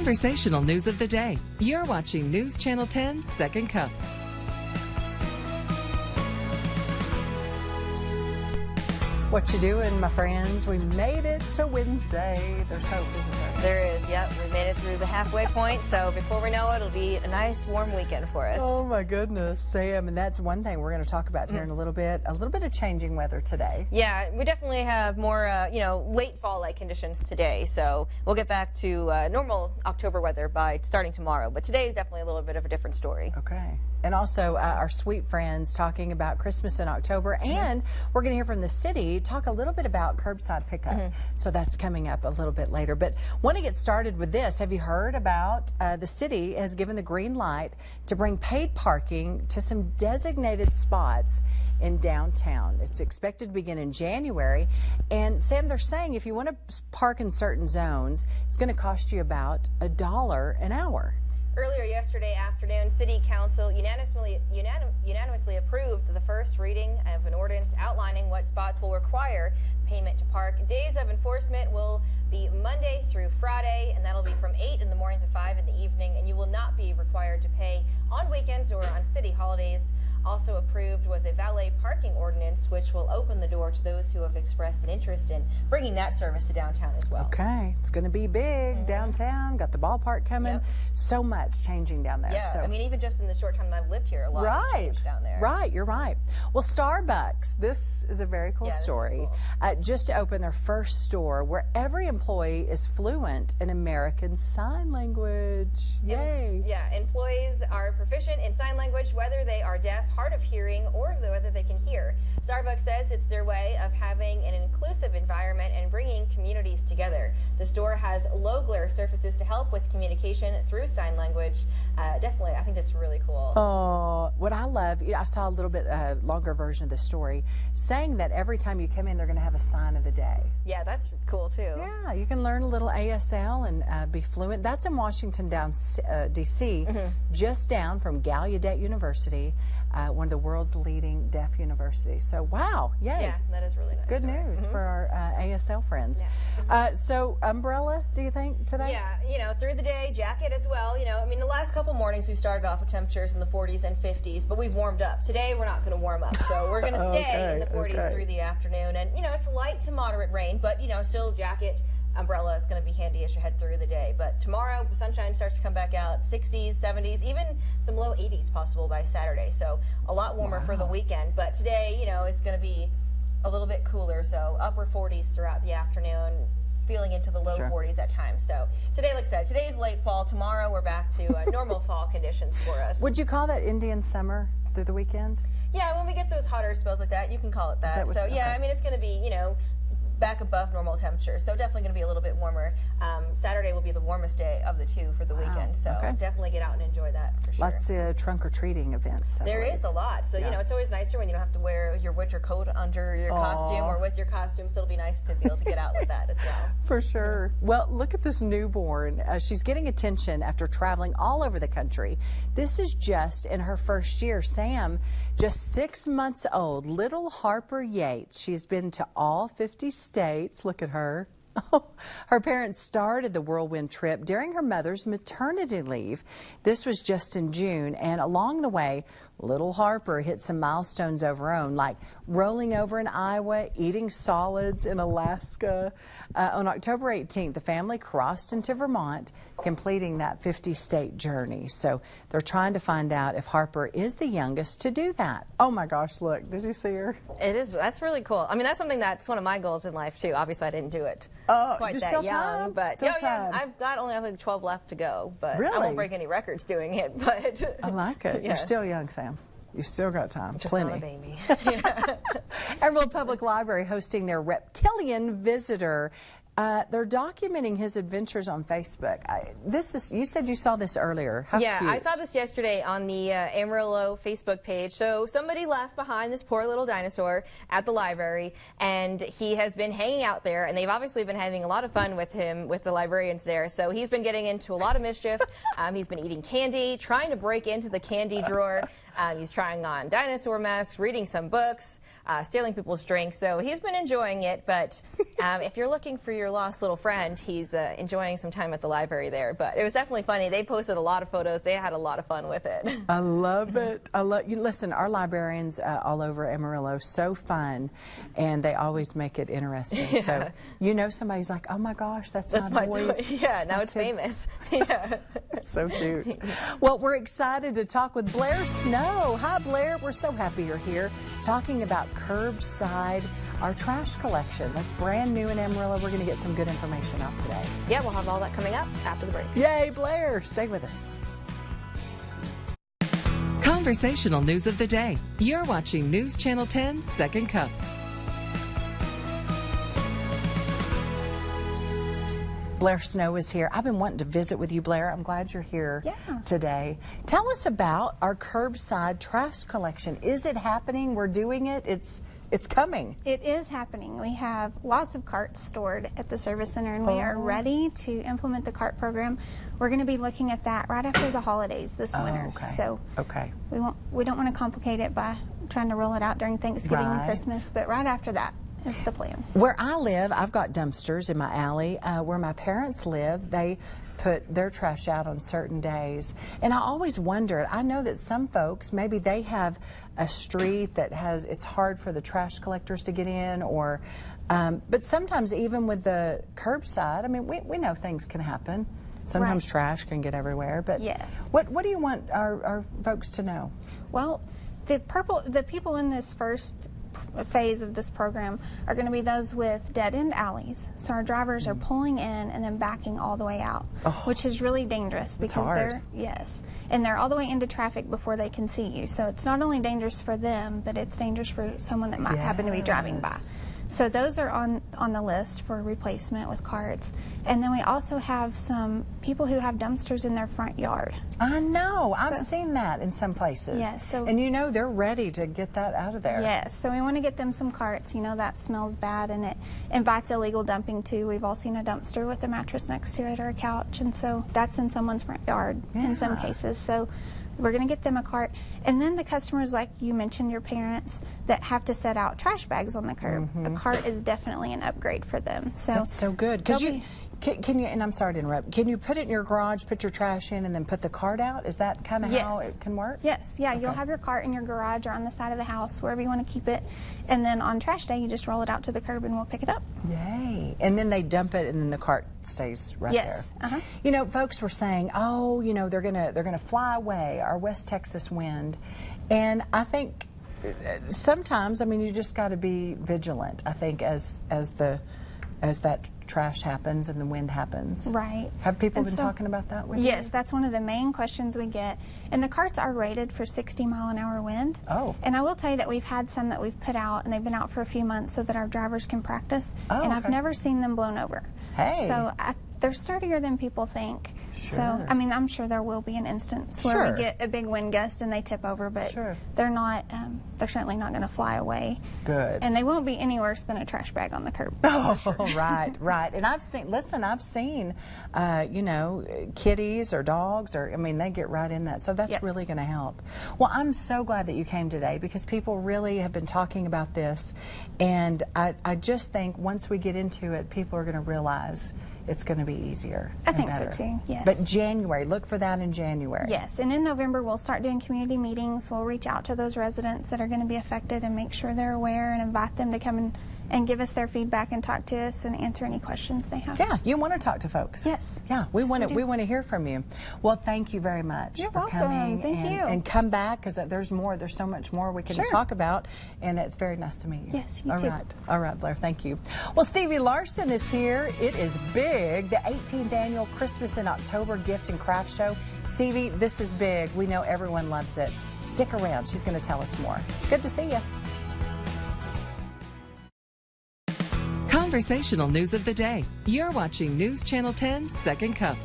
conversational news of the day. You're watching News Channel 10's Second Cup. What you doing, my friends? We made it to Wednesday. There's hope, isn't there? There is, yep. We made it through the halfway point, so before we know it, it'll be a nice warm weekend for us. Oh my goodness, Sam, and that's one thing we're going to talk about here in a little bit of changing weather today. Yeah, we definitely have more, late fall-like conditions today, so we'll get back to normal October weather by starting tomorrow, but today is definitely a little bit of a different story. Okay. And also our sweet friends talking about Christmas in October, and we're going to hear from the city talk a little bit about curbside pickup. So that's coming up a little bit later. But want to get started with this. Have you heard about the city has given the green light to bring paid parking to some designated spots in downtown? It's expected to begin in January. And Sam, they're saying if you want to park in certain zones, it's going to cost you about $1 an hour. Earlier yesterday afternoon, City Council unanimously approved the first reading of an ordinance outlining what spots will require payment to park. Days of enforcement will be Monday through Friday, and that'll be from 8 in the morning to 5 in the evening, and you will not be required to pay on weekends or on city holidays. Also approved was a valet parking ordinance, which will open the door to those who have expressed an interest in bringing that service to downtown as well. Okay, it's going to be big downtown. Got the ballpark coming. Yep. So much changing down there. Yeah, so. I mean, even just in the short time I've lived here, a lot has changed down there. Right, you're right. Well, Starbucks, this is a very cool story. Cool. Just opened their first store where every employee is fluent in American Sign Language. Yay. Yeah, employees are proficient in sign language, whether they are deaf, hard of hearing, or whether they can hear. Starbucks says it's their way of having an inclusive environment and bringing communities together. The store has low glare surfaces to help with communication through sign language. Definitely, I think that's really cool. Oh, what I love, I saw a little bit longer version of the story saying that every time you come in, they're going to have a sign of the day. Yeah, that's cool too. Yeah, you can learn a little ASL and be fluent. That's in Washington, D.C., just down from Gallaudet University, one of the world's leading deaf universities. So, wow, yay. Yeah, that is really nice. Good news for our ASL friends. Yeah. So, umbrella, do you think, today? Yeah, through the day, jacket as well. I mean, the last couple mornings we started off with temperatures in the 40s and 50s, but we've warmed up. Today, we're not going to warm up, so we're going to stay in the 40s through the afternoon. And, it's light to moderate rain, but, still jacket, umbrella is going to be handy as you head through the day. But tomorrow, sunshine starts to come back out, 60s, 70s, even some low 80s possible by Saturday. So a lot warmer for the weekend. But today, it's going to be a little bit cooler, so upper 40s throughout the afternoon, feeling into the low 40s at times. So today, like I said, today's late fall. Tomorrow, we're back to normal fall conditions for us. Would you call that Indian summer through the weekend? Yeah, when we get those hotter spells like that, you can call it that. So yeah, I mean, it's going to be, back above normal temperatures, so definitely going to be a little bit warmer. Saturday will be the warmest day of the two for the weekend, so definitely get out and enjoy that for sure. Lots of trunk or treating events. There is a lot, so it's always nicer when you don't have to wear your winter coat under your costume or with your costume, so it'll be nice to be able to get out with that as well. For sure. Well, look at this newborn. She's getting attention after traveling all over the country. This is just in her first year. Sam, just 6 months old, little Harper Yates. She's been to all 50 states. Look at her. Her parents started the whirlwind trip during her mother's maternity leave. This was just in June, and along the way, little Harper hit some milestones of her own, like rolling over in Iowa, eating solids in Alaska. On October 18th, the family crossed into Vermont, completing that 50-state journey. So they're trying to find out if Harper is the youngest to do that. Oh my gosh, look, did you see her? It is. That's really cool. I mean, that's one of my goals in life too. Obviously, I didn't do it quite that still young, time? but still yeah, I've got only I think 12 left to go, but really? I won't break any records doing it. But I like it. You're still young, Sam. You still got time. Just plenty. Not a baby. Amarillo Public Library hosting their reptilian visitor. They're documenting his adventures on Facebook. You said you saw this earlier. How cute. I saw this yesterday on the Amarillo Facebook page. So somebody left behind this poor little dinosaur at the library, and he has been hanging out there, and they've obviously been having a lot of fun with him, with the librarians there. So he's been getting into a lot of mischief. He's been eating candy, trying to break into the candy drawer. He's trying on dinosaur masks, reading some books, stealing people's drinks. So he's been enjoying it. But if you're looking for your your lost little friend, he's enjoying some time at the library there. But it was definitely funny. They posted a lot of photos. They had a lot of fun with it. I love it. I love you. Listen, our librarians all over Amarillo, so fun, and they always make it interesting. Yeah. So you know, somebody's like, oh my gosh, that's my boy's. toy. Yeah, now it's famous. Yeah. So cute. Well, we're excited to talk with Blair Snow. Hi, Blair. We're so happy you're here talking about curbside, our trash collection. That's brand new in Amarillo. We're going to get some good information out today. Yeah, we'll have all that coming up after the break. Yay, Blair. Stay with us. Conversational news of the day. You're watching News Channel 10's Second Cup. Blair Snow is here. I've been wanting to visit with you, Blair. I'm glad you're here today. Tell us about our curbside trash collection. Is it happening? We're doing it. It's coming. It is happening. We have lots of carts stored at the service center, and we are ready to implement the cart program. We're going to be looking at that right after the holidays this winter. Okay. So we don't want to complicate it by trying to roll it out during Thanksgiving and Christmas, but right after that is the plan. Where I live, I've got dumpsters in my alley. Where my parents live, they put their trash out on certain days. And I always wondered, I know that some folks, maybe they have a street that it's hard for the trash collectors to get in, or, but sometimes even with the curbside, I mean, we know things can happen. Sometimes trash can get everywhere, but what do you want our folks to know? Well, the people in this first phase of this program are going to be those with dead-end alleys. So our drivers are pulling in and then backing all the way out, which is really dangerous because they're all the way into traffic before they can see you. So it's not only dangerous for them, but it's dangerous for someone that might happen to be driving by. So those are on the list for replacement with carts. And then we also have some people who have dumpsters in their front yard. I know. I've seen that in some places. Yes. And you know, they're ready to get that out of there. Yes. So we want to get them some carts. You know, that smells bad and it invites illegal dumping too. We've all seen a dumpster with a mattress next to it or a couch. And so that's in someone's front yard in some cases. So we're going to get them a cart. And then the customers, like you mentioned, your parents, that have to set out trash bags on the curb. A cart is definitely an upgrade for them. So that's so good. Because can you, and I'm sorry to interrupt, can you put it in your garage, put your trash in, and then put the cart out? Is that kind of how it can work? Yes. Yeah, you'll have your cart in your garage or on the side of the house, wherever you want to keep it. And then on trash day, you just roll it out to the curb and we'll pick it up. Yay. And then they dump it and then the cart stays right there. You know, folks were saying, oh, you know, they're gonna fly away, our West Texas wind. And I think sometimes, I mean, you just got to be vigilant, I think, as that trash happens and the wind happens. Right. Have people been talking about that with you? Yes, that's one of the main questions we get. And the carts are rated for 60-mile-an-hour wind. Oh. And I will tell you that we've had some that we've put out, and they've been out for a few months so that our drivers can practice. And I've never seen them blown over. Hey. So they're sturdier than people think. Sure. So, I mean, I'm sure there will be an instance where we get a big wind gust and they tip over, but they're not, they're certainly not going to fly away. Good. And they won't be any worse than a trash bag on the curb. Right. And I've seen, you know, kitties or dogs, or, I mean, they get right in that. So that's really going to help. Well, I'm so glad that you came today because people really have been talking about this. And I just think once we get into it, people are going to realize it's going to be easier. I think so too, yes. But January, look for that in January. Yes, and in November we'll start doing community meetings. We'll reach out to those residents that are going to be affected and make sure they're aware and invite them to come and give us their feedback and talk to us and answer any questions they have. Yeah, you want to talk to folks. Yes. Yeah, we want to hear from you. Well, thank you very much for welcome. Coming. Thank you. And come back because there's so much more we can talk about, and it's very nice to meet you. Yes, you too. All right, Blair, thank you. Well, Stevie Larson is here. It is big, the 18th annual Christmas in October Gift and Craft Show. Stevie, this is big. We know everyone loves it. Stick around. She's going to tell us more. Good to see you. Conversational news of the day. You're watching News Channel 10's Second Cup.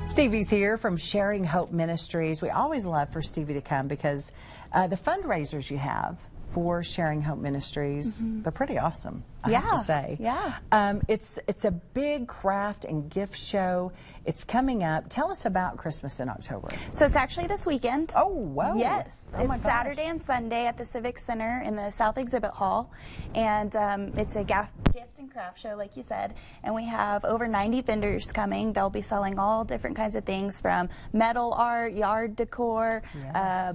Stevie's here from Sharing Hope Ministries. We always love for Stevie to come because the fundraisers you have for Sharing Hope Ministries. They're pretty awesome, I have to say. Yeah. It's a big craft and gift show. It's coming up. Tell us about Christmas in October. So it's actually this weekend. Oh, wow. Yes. Oh my it's gosh. Saturday and Sunday at the Civic Center in the South Exhibit Hall. And it's a gift and craft show, like you said. And we have over 90 vendors coming. They'll be selling all different kinds of things from metal art, yard decor,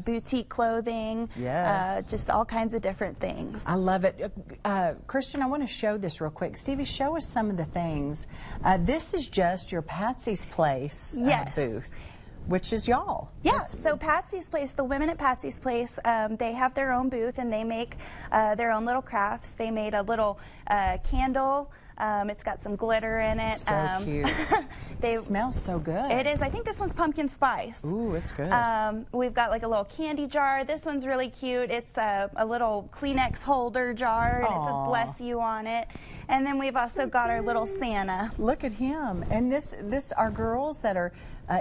boutique clothing, just all kinds of different things. I love it. Christian, I want to show this real quick. Stevie, show us some of the things. This is just your Patsy's Place booth, which is y'all. Yeah, so Patsy's Place, the women at Patsy's Place, they have their own booth and they make their own little crafts. They made a little candle. It's got some glitter in it. So cute. It smells so good. It is. I think this one's pumpkin spice. Ooh, it's good. We've got like a little candy jar. This one's really cute. It's a little Kleenex holder jar, and it says "Bless You" on it. And then we've also got our little Santa. Look at him. And this are girls that are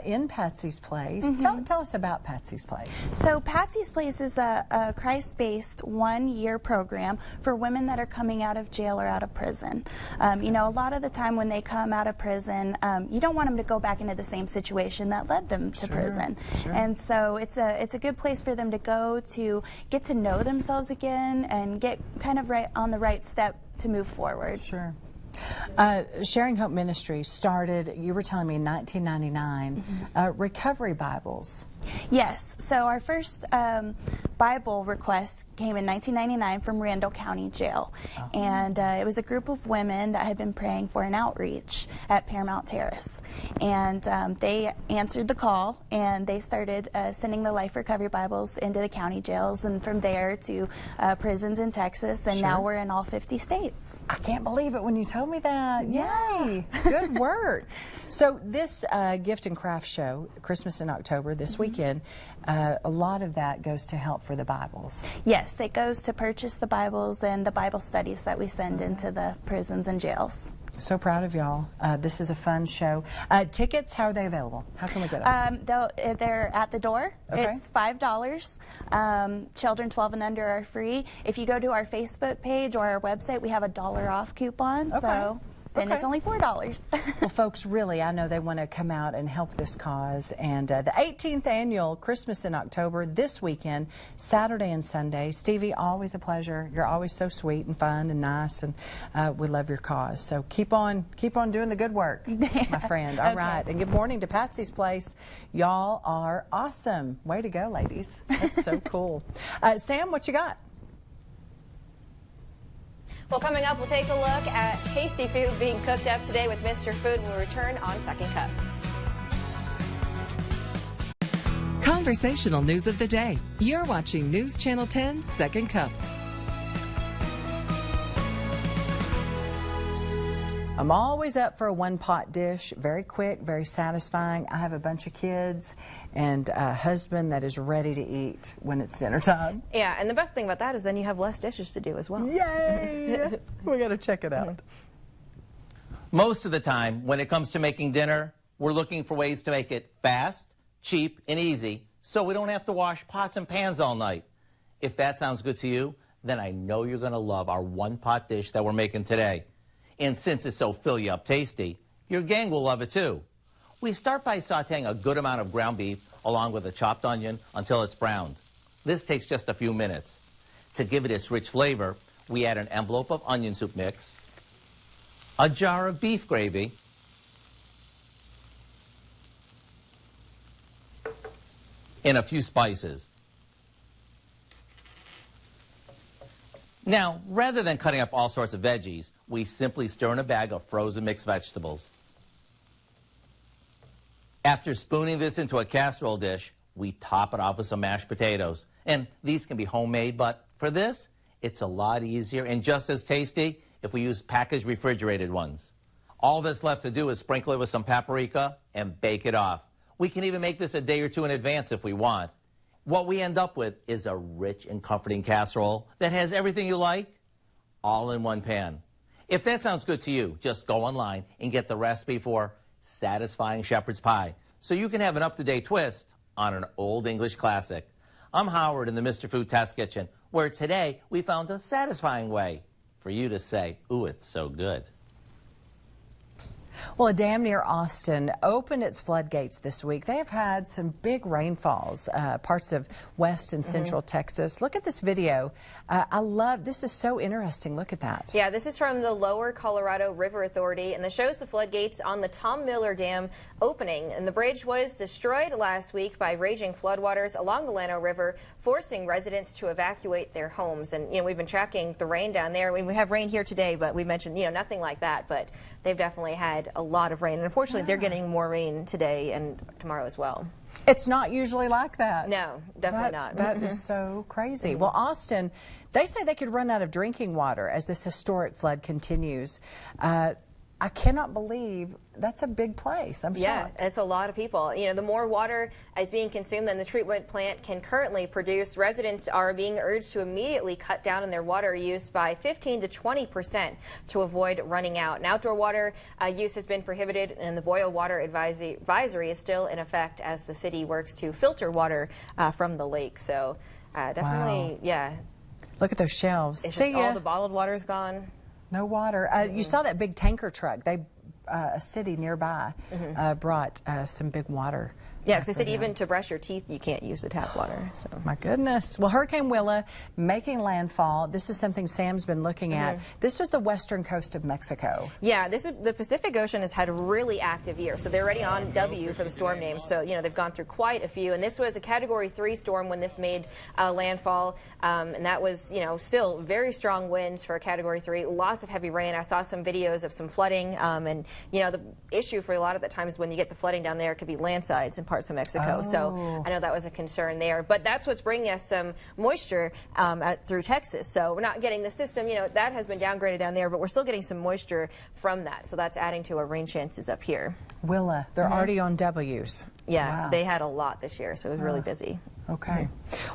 in Patsy's Place. Tell us about Patsy's Place. So Patsy's Place is a Christ-based one-year program for women that are coming out of jail or out of prison. You know, a lot of the time when they come out of prison, you don't want them to go back into the same situation that led them to prison. And so it's a good place for them to go to get to know themselves again and get kind of right on the right step to move forward. Sure. Sharing Hope Ministry started, you were telling me, in 1999. Recovery Bibles. Yes. So our first Bible request came in 1999 from Randall County Jail. And it was a group of women that had been praying for an outreach at Paramount Terrace. And they answered the call, and they started sending the Life Recovery Bibles into the county jails, and from there to prisons in Texas, and now we're in all 50 states. I can't believe it when you told me that. Yay! Good work. So this gift and craft show, Christmas in October, this weekend, a lot of that goes to help for the Bibles. Yes, it goes to purchase the Bibles and the Bible studies that we send into the prisons and jails. So proud of y'all. This is a fun show. Tickets, how are they available? How can we get them? They're at the door. It's $5. Children 12 and under are free. If you go to our Facebook page or our website, we have a $1 off coupon. So then it's only $4. Well, folks, really, I know they want to come out and help this cause. And the 18th annual Christmas in October this weekend, Saturday and Sunday. Stevie, always a pleasure. You're always so sweet and fun and nice, and we love your cause. So keep on doing the good work, my friend. All right, and good morning to Patsy's Place. Y'all are awesome. Way to go, ladies. That's so cool. Sam, what you got? Well, coming up, we'll take a look at tasty food being cooked up today with Mr. Food when we return on Second Cup. Conversational news of the day. You're watching News Channel 10's Second Cup. I'm always up for a one-pot dish. Very quick, very satisfying. I have a bunch of kids and a husband that is ready to eat when it's dinner time. Yeah, and the best thing about that is then you have less dishes to do as well. Yay! We got to check it out. Most of the time, when it comes to making dinner, we're looking for ways to make it fast, cheap, and easy, so we don't have to wash pots and pans all night. If that sounds good to you, then I know you're going to love our one-pot dish that we're making today. And since it's so fill-you-up tasty, your gang will love it too. We start by sautéing a good amount of ground beef along with a chopped onion until it's browned. This takes just a few minutes. To give it its rich flavor, we add an envelope of onion soup mix, a jar of beef gravy, and a few spices. Now, rather than cutting up all sorts of veggies, we simply stir in a bag of frozen mixed vegetables. After spooning this into a casserole dish, we top it off with some mashed potatoes. And these can be homemade, but for this, it's a lot easier and just as tasty if we use packaged refrigerated ones. All that's left to do is sprinkle it with some paprika and bake it off. We can even make this a day or two in advance if we want. What we end up with is a rich and comforting casserole that has everything you like, all in one pan. If that sounds good to you, just go online and get the recipe for satisfying shepherd's pie so you can have an up-to-date twist on an old English classic. I'm Howard in the Mr. Food Test Kitchen where today we found a satisfying way for you to say, ooh, it's so good. Well, a dam near Austin opened its floodgates this week. They have had some big rainfalls, parts of west and central Texas. Look at this video. This is so interesting. Look at that. Yeah, this is from the Lower Colorado River Authority, and this shows the floodgates on the Tom Miller Dam opening. And the bridge was destroyed last week by raging floodwaters along the Llano River, forcing residents to evacuate their homes. And, we've been tracking the rain down there. We have rain here today, but we mentioned, nothing like that. But they've definitely had a lot of rain. And unfortunately, they're getting more rain today and tomorrow as well. It's not usually like that. No, definitely not. That is so crazy. Well, Austin, they say they could run out of drinking water as this historic flood continues. I cannot believe that's a big place. I'm shocked. Yeah, it's a lot of people. The more water is being consumed than the treatment plant can currently produce, residents are being urged to immediately cut down on their water use by 15 to 20% to avoid running out. And outdoor water use has been prohibited, and the boil water advisory is still in effect as the city works to filter water from the lake. So definitely, yeah. Look at those shelves. It's just all the bottled water is gone. No water. You saw that big tanker truck. A city nearby brought some big water. Yeah, because they said even to brush your teeth, you can't use the tap water. So. My goodness. Well, Hurricane Willa making landfall. This is something Sam's been looking at. This was the western coast of Mexico. Yeah, the Pacific Ocean has had a really active year. So they're already on W for the storm name. So, they've gone through quite a few. And this was a Category 3 storm when this made landfall. And that was, still very strong winds for a Category 3. Lots of heavy rain. I saw some videos of some flooding. And, the issue for a lot of the times when you get the flooding down there, it could be landslides in parts of Mexico. So I know that was a concern there. But that's what's bringing us some moisture through Texas. So we're not getting the system, that has been downgraded down there, but we're still getting some moisture from that. So that's adding to our rain chances up here. Willa, they're already on W's. Yeah, they had a lot, this year, so it was really busy. Okay.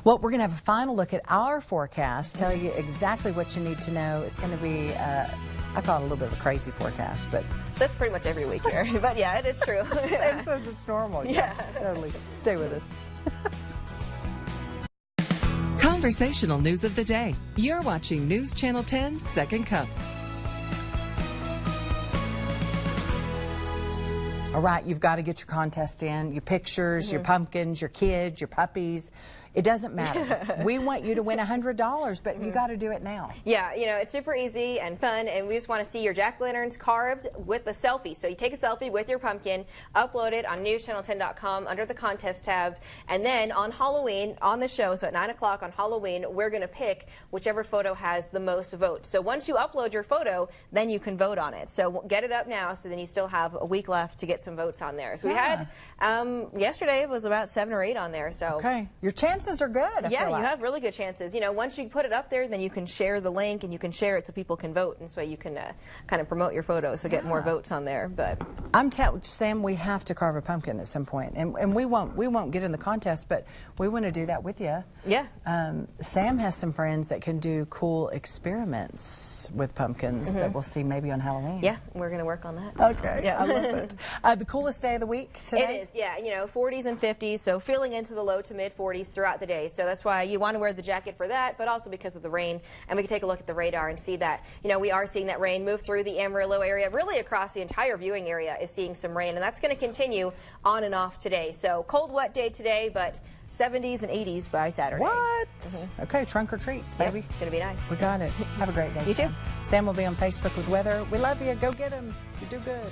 Well, we're going to have a final look at our forecast, tell you exactly what you need to know. It's going to be, I call it a little bit of a crazy forecast, but that's pretty much every week here. But yeah, it's true. Sam says it's normal. Yeah, totally. Stay with us. Conversational news of the day. You're watching News Channel 10's Second Cup. All right, you've got to get your contest in, your pictures, your pumpkins, your kids, your puppies. It doesn't matter. We want you to win $100, but you got to do it now. Yeah, it's super easy and fun, and we just want to see your jack-o'-lanterns carved with a selfie. So you take a selfie with your pumpkin, upload it on newschannel10.com under the contest tab, and then on Halloween, on the show, so at 9 o'clock on Halloween, we're going to pick whichever photo has the most votes. So once you upload your photo, then you can vote on it. So get it up now, so then you still have a week left to get some votes on there. So we had, yesterday it was about 7 or 8 on there. So okay, your chances are good. Yeah, you have really good chances. Once you put it up there, then you can share the link and you can share it so people can vote, and so you can kind of promote your photos, so get more votes on there. But I'm telling Sam, we have to carve a pumpkin at some point, and we won't get in the contest, but we want to do that with you. Yeah. Sam has some friends that can do cool experiments with pumpkins that we'll see maybe on Halloween. Yeah, we're going to work on that. Okay, yeah. I love it. The coolest day of the week today? It is, yeah. 40s and 50s, so feeling into the low to mid 40s throughout the day. So that's why you want to wear the jacket for that, but also because of the rain. And we can take a look at the radar and see that, we are seeing that rain move through the Amarillo area. Really across the entire viewing area is seeing some rain, and that's going to continue on and off today. So cold, wet day today, but 70s and 80s by Saturday. What? Okay, trunk or treats, baby. Yep, gonna be nice. We got it. Have a great day, You Sam. too. Sam will be on Facebook with weather. We love you. Go get him. You do good.